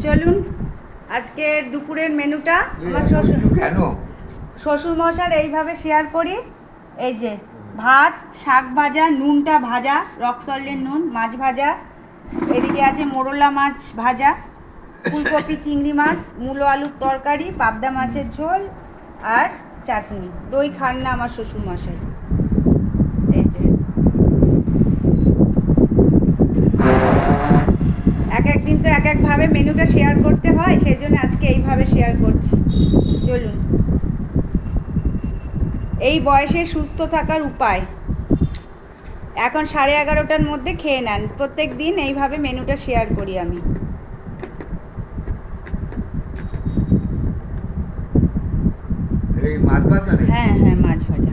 চলুন আজকের দুপুরের মেনুটা আমার শ্বশুরমশার এইভাবে শেয়ার করি। এই যে ভাত, শাক ভাজা, নুনটা ভাজা, রক সল্টের নুন, মাছ ভাজা, এদিকে আছে মোরলা মাছ ভাজা, ফুলকপি চিংড়ি মাছ, মূলো আলুর তরকারি, পাবদা মাছের ঝোল আর চাটনি। দই খান না আমার শ্বশুরমশাই। এই যে এক এক দিন তো এক একভাবে মেনুটা শেয়ার করতে হয়, সেই জন্য আজকে এইভাবে শেয়ার করছি। চলুন, এই বয়সে সুস্থ থাকার উপায়। এখন 11:30টার মধ্যে খেয়ে নেন। প্রত্যেক দিন এইভাবে মেনুটা শেয়ার করি আমি। হ্যাঁ হ্যাঁ, মাছ ভাজা।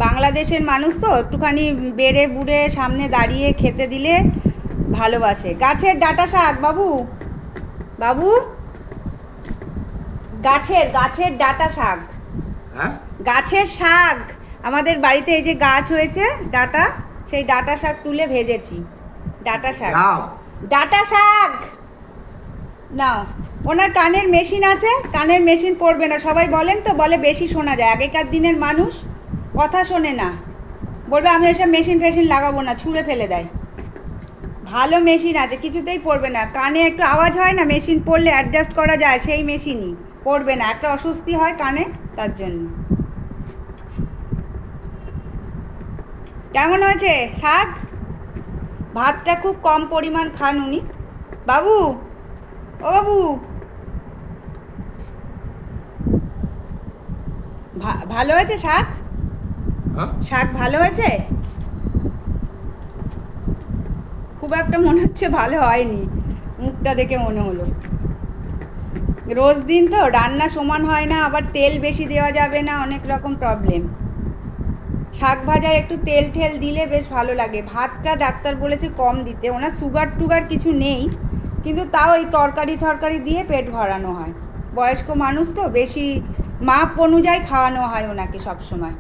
বাংলাদেশের মানুষ তো একটুখানি বেড়ে বুড়ে সামনে দাঁড়িয়ে খেতে দিলে ভালোবাসে। গাছের ডাঁটা শাক, বাবু বাবু, গাছের ডাঁটা শাক, গাছের শাক। আমাদের বাড়িতে এই যে গাছ হয়েছে ডাঁটা, সেই ডাঁটা শাক তুলে ভেজেছি। ডাঁটা শাক, ডাঁটা শাক নাও। ওনার কানের মেশিন আছে, কানের মেশিন পড়বে না। সবাই বলেন তো, বলে বেশি শোনা যায়। আগেকার দিনের মানুষ কথা শোনে না, বলবে আমি এসব মেশিন ফেশিন লাগাবো না, ছুঁড়ে ফেলে দেয়। ভালো মেশিন আছে, কিছুতেই পড়বে না। কানে একটু আওয়াজ হয় না, মেশিন পড়লে অ্যাডজাস্ট করা যায়, সেই মেশিনই পড়বে না। একটা অস্বস্তি হয় কানে, তার জন্য। কেমন হয়েছে শাক? ভাতটা খুব কম পরিমাণ খান উনি। বাবু, ও বাবু, ভালো হয়েছে শাক? শাক ভালো হয়েছে? খুব একটা মনে হচ্ছে ভালো হয়নি, মুখটা দেখে মনে হলো। রোজ দিন তো রান্না সমান হয় না, আবার তেল বেশি দেওয়া যাবে না, অনেক রকম প্রবলেম। শাক ভাজায় একটু তেল ঠেল দিলে বেশ ভালো লাগে। ভাতটা ডাক্তার বলেছে কম দিতে, ওনার সুগার টুগার কিছু নেই, কিন্তু তাও এই তরকারি দিয়ে পেট ভরানো হয়। বয়স্ক মানুষ তো, বেশি মাপ অনুযায়ী খাওয়ানো হয় ওনাকে সব সময়।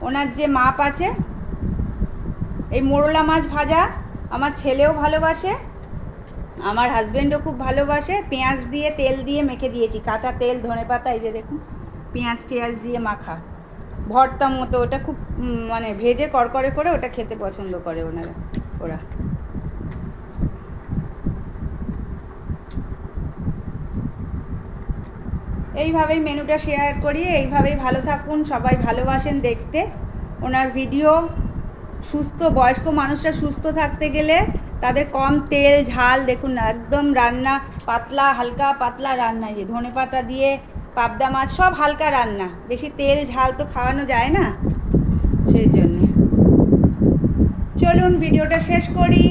ওনার যে মাপ আছে। এই মোরলা মাছ ভাজা আমার ছেলেও ভালোবাসে, আমার হাজব্যান্ডও খুব ভালোবাসে। পেঁয়াজ দিয়ে তেল দিয়ে মেখে দিয়েছি, কাঁচা তেল, ধনেপাতা, এই যে দেখুন পেঁয়াজ টেয়াজ দিয়ে মাখা ভর্তা মতো। ওটা খুব মানে ভেজে করকরে করে ওটা খেতে পছন্দ করে ওরা। এইভাবেই মেনুটা শেয়ার করি, এইভাবেই ভালো থাকুন। সবাই ভালোবাসেন দেখতে ওনার ভিডিও। সুস্থ বয়স্ক মানুষরা সুস্থ থাকতে গেলে তাদের কম তেল ঝাল, দেখুন না একদম রান্না পাতলা, হালকা পাতলা রান্না। যে ধনেপাতা দিয়ে পাবদা মাছ, সব হালকা রান্না, বেশি তেল ঝাল তো খাওয়ানো যায় না, সেই জন্যে। চলুন ভিডিওটা শেষ করি।